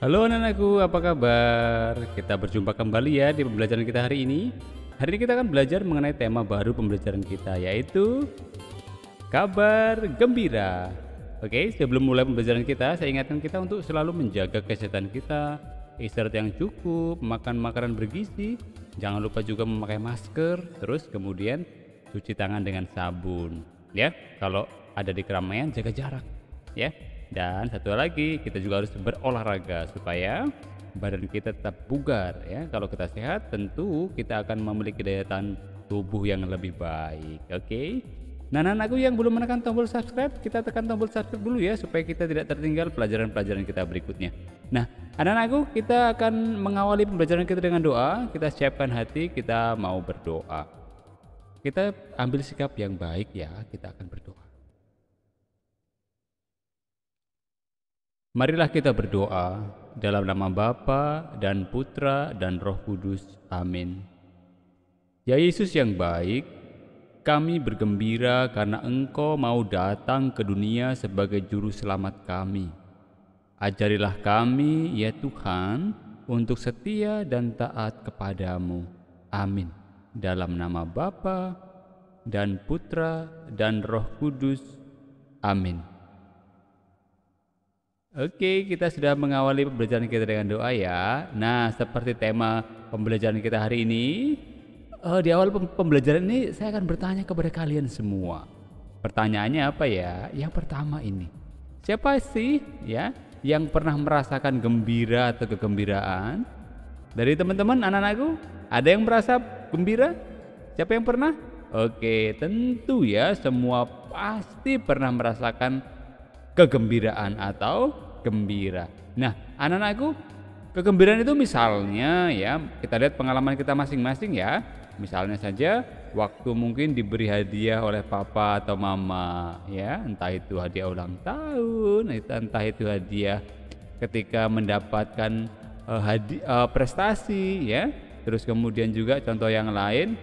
Halo anak-anakku, apa kabar? Kita berjumpa kembali ya di pembelajaran kita hari ini. Hari ini kita akan belajar mengenai tema baru pembelajaran kita, yaitu kabar gembira. Oke, sebelum mulai pembelajaran kita, saya ingatkan kita untuk selalu menjaga kesehatan kita, istirahat yang cukup, makan makanan bergizi, jangan lupa juga memakai masker, terus kemudian cuci tangan dengan sabun. Ya, kalau ada di keramaian jaga jarak, ya. Dan satu lagi, kita juga harus berolahraga supaya badan kita tetap bugar ya. Kalau kita sehat, tentu kita akan memiliki daya tahan tubuh yang lebih baik. Oke. Nah, anak-anakku yang belum menekan tombol subscribe, kita tekan tombol subscribe dulu ya supaya kita tidak tertinggal pelajaran-pelajaran kita berikutnya. Nah, anak-anakku, kita akan mengawali pembelajaran kita dengan doa. Kita siapkan hati, kita mau berdoa. Kita ambil sikap yang baik ya, kita akan berdoa. Marilah kita berdoa dalam nama Bapa dan Putra dan Roh Kudus. Amin. Ya Yesus yang baik, kami bergembira karena Engkau mau datang ke dunia sebagai juru selamat kami. Ajarilah kami, ya Tuhan, untuk setia dan taat kepadamu. Amin. Dalam nama Bapa dan Putra dan Roh Kudus. Amin. Oke, kita sudah mengawali pembelajaran kita dengan doa ya. Nah, seperti tema pembelajaran kita hari ini, di awal pembelajaran ini saya akan bertanya kepada kalian semua. Pertanyaannya apa ya? Yang pertama ini, siapa sih ya yang pernah merasakan gembira atau kegembiraan? Dari teman-teman, anak-anakku, ada yang merasa gembira? Siapa yang pernah? Oke, tentu ya, semua pasti pernah merasakan kegembiraan atau gembira. Nah, anak-anakku, kegembiraan itu misalnya ya, kita lihat pengalaman kita masing-masing ya. Misalnya saja waktu mungkin diberi hadiah oleh papa atau mama ya, entah itu hadiah ulang tahun, entah itu hadiah ketika mendapatkan prestasi ya. Terus kemudian juga contoh yang lain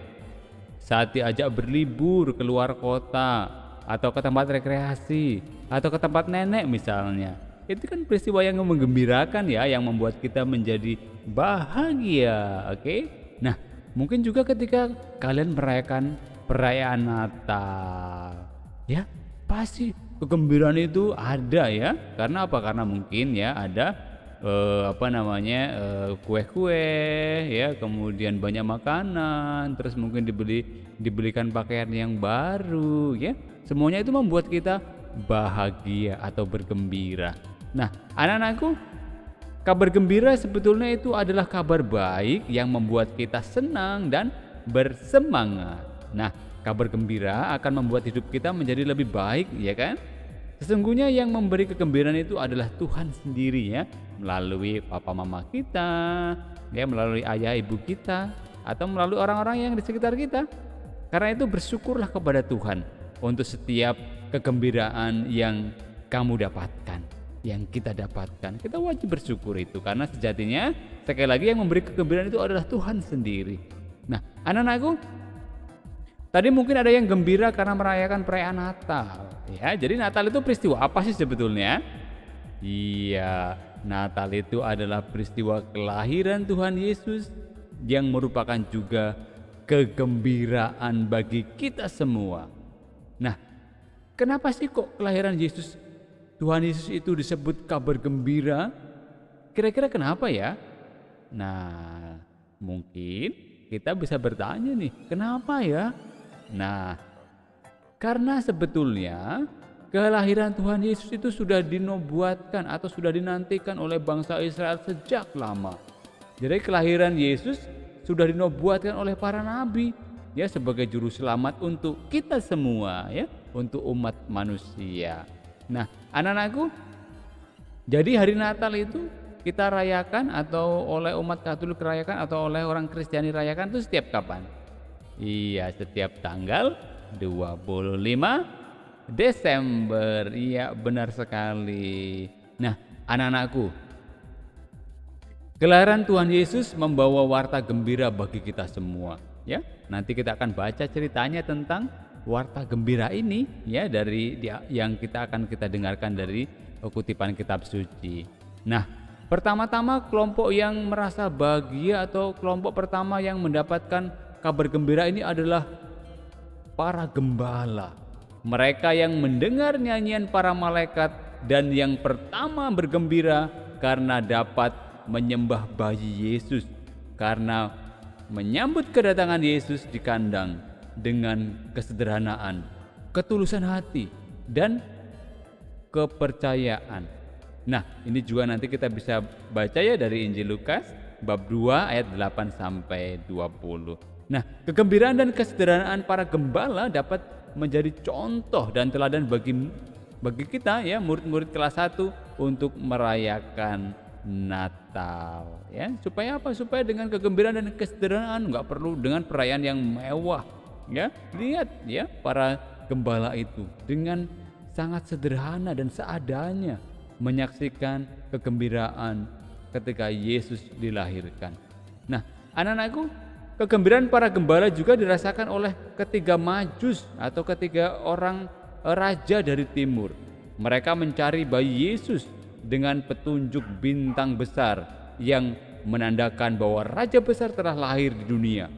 saat diajak berlibur keluar kota atau ke tempat rekreasi atau ke tempat nenek misalnya. Itu kan peristiwa yang menggembirakan ya, yang membuat kita menjadi bahagia. Oke. Nah, mungkin juga ketika kalian merayakan perayaan Natal. Ya, pasti kegembiraan itu ada ya. Karena apa? Karena mungkin ya ada kue-kue ya, kemudian banyak makanan, terus mungkin dibelikan pakaian yang baru ya. Semuanya itu membuat kita bahagia atau bergembira. Nah, anak-anakku, kabar gembira sebetulnya itu adalah kabar baik yang membuat kita senang dan bersemangat. Nah, kabar gembira akan membuat hidup kita menjadi lebih baik, ya kan? Sesungguhnya yang memberi kegembiraan itu adalah Tuhan sendiri ya, melalui papa mama kita, ya, melalui ayah ibu kita, atau melalui orang-orang yang di sekitar kita. Karena itu bersyukurlah kepada Tuhan untuk setiap kegembiraan yang kamu dapatkan, yang kita dapatkan. Kita wajib bersyukur itu, karena sejatinya sekali lagi yang memberi kegembiraan itu adalah Tuhan sendiri. Nah, anak-anakku, tadi mungkin ada yang gembira karena merayakan perayaan Natal. Ya, jadi Natal itu peristiwa apa sih sebetulnya? Iya, Natal itu adalah peristiwa kelahiran Tuhan Yesus yang merupakan juga kegembiraan bagi kita semua. Nah, kenapa sih kok kelahiran Tuhan Yesus itu disebut kabar gembira? Kira-kira kenapa ya? Nah, mungkin kita bisa bertanya nih, kenapa ya? Nah, karena sebetulnya kelahiran Tuhan Yesus itu sudah dinubuatkan atau sudah dinantikan oleh bangsa Israel sejak lama. Jadi kelahiran Yesus sudah dinubuatkan oleh para nabi ya, sebagai juru selamat untuk kita semua ya, untuk umat manusia. Nah, anak-anakku, jadi hari Natal itu kita rayakan atau oleh umat Katolik rayakan atau oleh orang Kristiani rayakan itu setiap kapan? Iya, setiap tanggal 25 Desember. Iya, benar sekali. Nah, anak-anakku, kelahiran Tuhan Yesus membawa warta gembira bagi kita semua, ya. Nanti kita akan baca ceritanya tentang warta gembira ini ya, dari yang kita akan dengarkan dari kutipan kitab suci. Nah, pertama-tama kelompok yang merasa bahagia atau kelompok pertama yang mendapatkan kabar gembira ini adalah para gembala. Mereka yang mendengar nyanyian para malaikat dan yang pertama bergembira karena dapat menyembah bayi Yesus, karena menyambut kedatangan Yesus di kandang dengan kesederhanaan, ketulusan hati, dan kepercayaan. Nah, ini juga nanti kita bisa baca ya dari Injil Lukas bab 2 ayat 8 sampai 20. Nah, kegembiraan dan kesederhanaan para gembala dapat menjadi contoh dan teladan bagi kita ya, murid-murid kelas 1 untuk merayakan Natal ya. Supaya apa? Supaya dengan kegembiraan dan kesederhanaan, nggak perlu dengan perayaan yang mewah ya. Lihat ya, para gembala itu dengan sangat sederhana dan seadanya menyaksikan kegembiraan ketika Yesus dilahirkan. Nah, anak-anakku, kegembiraan para gembala juga dirasakan oleh ketiga majus atau ketiga orang raja dari timur. Mereka mencari bayi Yesus dengan petunjuk bintang besar yang menandakan bahwa raja besar telah lahir di dunia.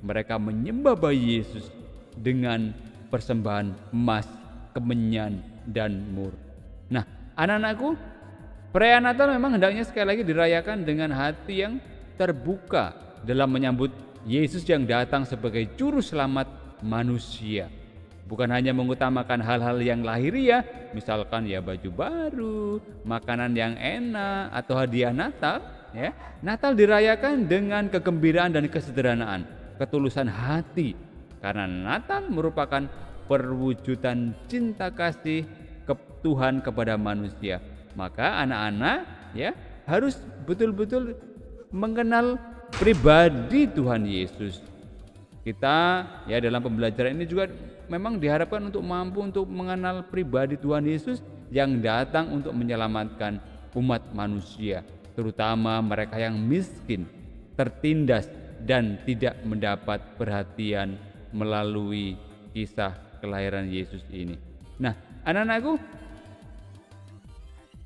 Mereka menyembah bayi Yesus dengan persembahan emas, kemenyan, dan mur. Nah, anak-anakku, perayaan Natal memang hendaknya sekali lagi dirayakan dengan hati yang terbuka dalam menyambut Yesus yang datang sebagai juru selamat manusia. Bukan hanya mengutamakan hal-hal yang lahiriah, misalkan ya baju baru, makanan yang enak, atau hadiah Natal. Ya, Natal dirayakan dengan kegembiraan dan kesederhanaan, ketulusan hati, karena Natal merupakan perwujudan cinta kasih Tuhan kepada manusia. Maka anak-anak ya harus betul-betul mengenal pribadi Tuhan Yesus. Kita ya dalam pembelajaran ini juga memang diharapkan untuk mampu untuk mengenal pribadi Tuhan Yesus yang datang untuk menyelamatkan umat manusia, terutama mereka yang miskin, tertindas, dan tidak mendapat perhatian melalui kisah kelahiran Yesus ini. Nah, anak-anakku,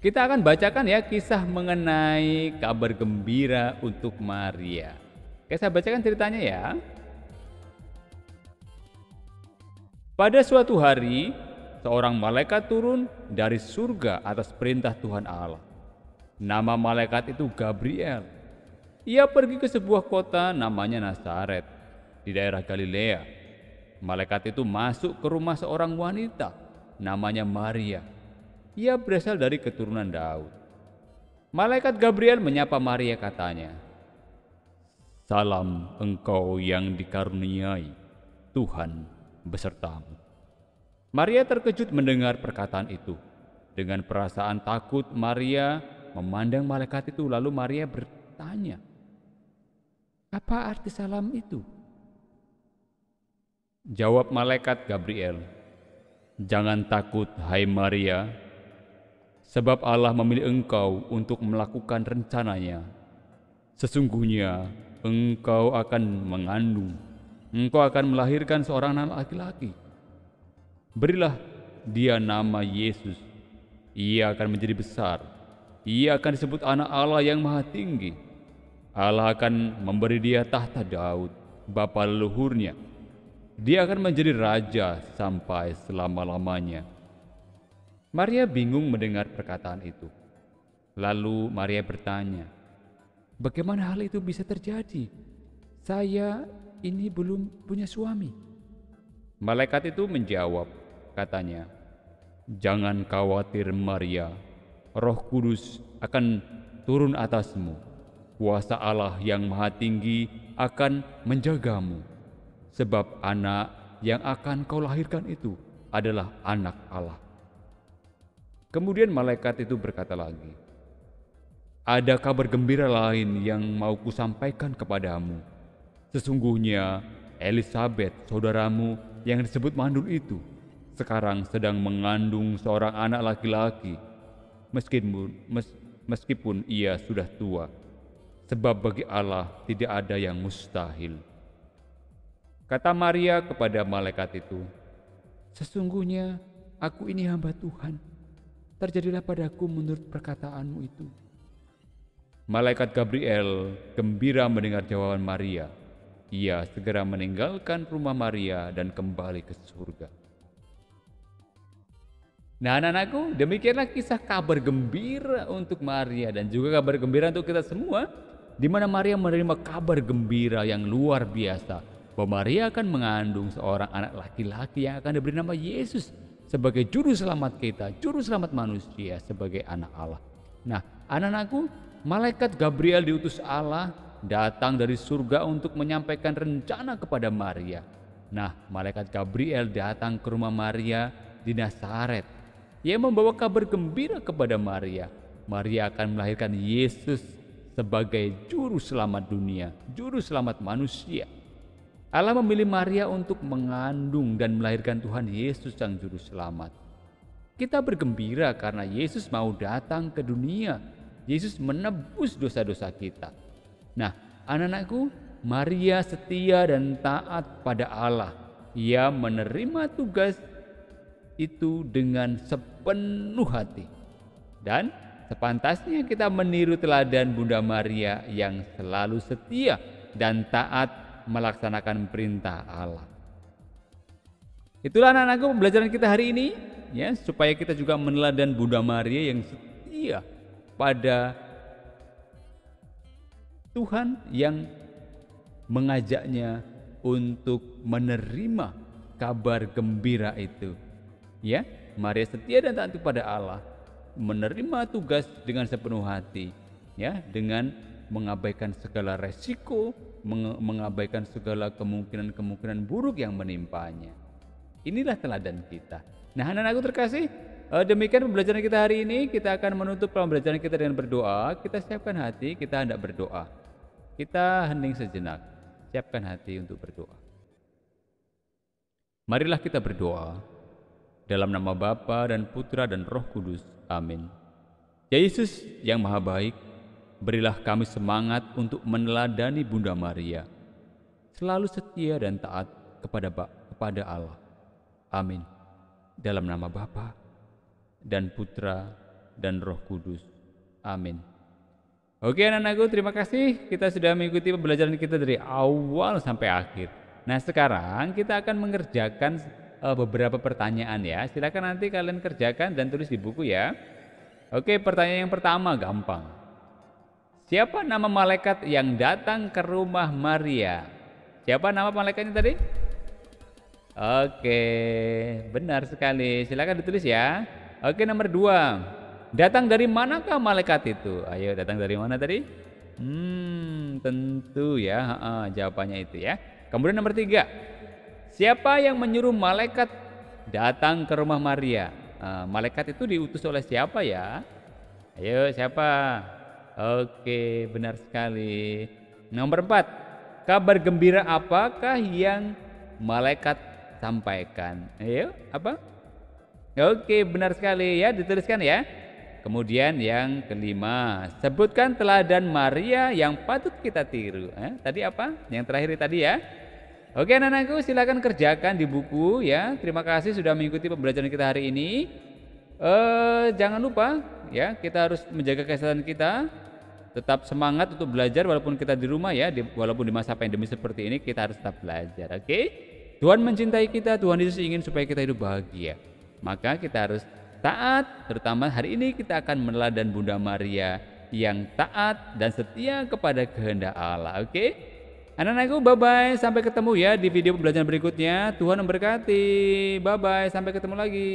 kita akan bacakan ya kisah mengenai kabar gembira untuk Maria. Oke, saya bacakan ceritanya ya. Pada suatu hari, seorang malaikat turun dari surga atas perintah Tuhan Allah. Nama malaikat itu Gabriel. Ia pergi ke sebuah kota namanya Nazaret di daerah Galilea. Malaikat itu masuk ke rumah seorang wanita namanya Maria. Ia berasal dari keturunan Daud. Malaikat Gabriel menyapa Maria, katanya, "Salam engkau yang dikaruniai, Tuhan besertamu." Maria terkejut mendengar perkataan itu. Dengan perasaan takut Maria memandang malaikat itu, lalu Maria bertanya, "Apa arti salam itu?" Jawab malaikat Gabriel, "Jangan takut, hai Maria, sebab Allah memilih engkau untuk melakukan rencananya. Sesungguhnya engkau akan mengandung, engkau akan melahirkan seorang anak laki-laki. Berilah dia nama Yesus. Ia akan menjadi besar. Ia akan disebut anak Allah yang Maha Tinggi. Allah akan memberi dia tahta Daud, bapa leluhurnya. Dia akan menjadi raja sampai selama-lamanya." Maria bingung mendengar perkataan itu. Lalu Maria bertanya, "Bagaimana hal itu bisa terjadi? Saya ini belum punya suami." Malaikat itu menjawab, katanya, "Jangan khawatir Maria, Roh Kudus akan turun atasmu. Kuasa Allah yang Maha Tinggi akan menjagamu, sebab anak yang akan kau lahirkan itu adalah anak Allah." Kemudian malaikat itu berkata lagi, "Ada kabar gembira lain yang mau kusampaikan kepadamu. Sesungguhnya Elisabet, saudaramu yang disebut mandul itu, sekarang sedang mengandung seorang anak laki-laki, meskipun ia sudah tua, sebab bagi Allah tidak ada yang mustahil." Kata Maria kepada malaikat itu, "Sesungguhnya aku ini hamba Tuhan. Terjadilah padaku menurut perkataanmu itu." Malaikat Gabriel gembira mendengar jawaban Maria. Ia segera meninggalkan rumah Maria dan kembali ke surga. Nah, anak-anakku, demikianlah kisah kabar gembira untuk Maria dan juga kabar gembira untuk kita semua, di mana Maria menerima kabar gembira yang luar biasa bahwa Maria akan mengandung seorang anak laki-laki yang akan diberi nama Yesus sebagai juru selamat kita, juru selamat manusia, sebagai anak Allah. Nah, anak-anakku, malaikat Gabriel diutus Allah datang dari surga untuk menyampaikan rencana kepada Maria. Nah, malaikat Gabriel datang ke rumah Maria di Nazaret. Ia membawa kabar gembira kepada Maria. Maria akan melahirkan Yesus sebagai juru selamat dunia, juru selamat manusia. Allah memilih Maria untuk mengandung dan melahirkan Tuhan Yesus sang juru selamat. Kita bergembira karena Yesus mau datang ke dunia. Yesus menebus dosa-dosa kita. Nah, anak-anakku, Maria setia dan taat pada Allah. Ia menerima tugas itu dengan sepenuh hati. Dan sepantasnya kita meniru teladan Bunda Maria yang selalu setia dan taat melaksanakan perintah Allah. Itulah anak-anakku pembelajaran kita hari ini, ya, supaya kita juga meneladan Bunda Maria yang setia pada Tuhan yang mengajaknya untuk menerima kabar gembira itu. Ya, Maria setia dan taat kepada Allah, menerima tugas dengan sepenuh hati, ya, dengan mengabaikan segala resiko, mengabaikan segala kemungkinan-kemungkinan buruk yang menimpanya. Inilah teladan kita. Nah, anak-anakku terkasih, demikian pembelajaran kita hari ini. Kita akan menutup pembelajaran kita dengan berdoa. Kita siapkan hati, kita hendak berdoa. Kita hening sejenak, siapkan hati untuk berdoa. Marilah kita berdoa. Dalam nama Bapa dan Putra dan Roh Kudus. Amin. Ya Yesus yang Maha Baik, berilah kami semangat untuk meneladani Bunda Maria, selalu setia dan taat kepada Allah. Amin. Dalam nama Bapa dan Putra dan Roh Kudus. Amin. Oke anak-anakku, terima kasih. Kita sudah mengikuti pembelajaran kita dari awal sampai akhir. Nah, sekarang kita akan mengerjakan beberapa pertanyaan ya. Silakan nanti kalian kerjakan dan tulis di buku ya. Oke, pertanyaan yang pertama gampang. Siapa nama malaikat yang datang ke rumah Maria? Siapa nama malaikatnya tadi? Oke, benar sekali. Silakan ditulis ya. Oke, nomor 2. Datang dari manakah malaikat itu? Ayo, datang dari mana tadi? Tentu ya, jawabannya itu ya. Kemudian nomor 3. Siapa yang menyuruh malaikat datang ke rumah Maria? Malaikat itu diutus oleh siapa ya? Ayo, siapa? Oke, benar sekali. Nomor 4. Kabar gembira apakah yang malaikat sampaikan? Ayo, apa? Oke, benar sekali ya, dituliskan ya. Kemudian yang kelima, sebutkan teladan Maria yang patut kita tiru. Tadi apa? Yang terakhir tadi ya. Oke anak-anakku, silakan kerjakan di buku ya. Terima kasih sudah mengikuti pembelajaran kita hari ini. Jangan lupa ya, kita harus menjaga kesehatan kita. Tetap semangat untuk belajar walaupun kita di rumah ya, walaupun di masa pandemi seperti ini kita harus tetap belajar. Oke? Tuhan mencintai kita, Tuhan Yesus ingin supaya kita hidup bahagia. Maka kita harus taat, terutama hari ini kita akan meneladani Bunda Maria yang taat dan setia kepada kehendak Allah. Oke? Anak-anakku, bye-bye. Sampai ketemu ya di video pembelajaran berikutnya. Tuhan memberkati. Bye-bye. Sampai ketemu lagi.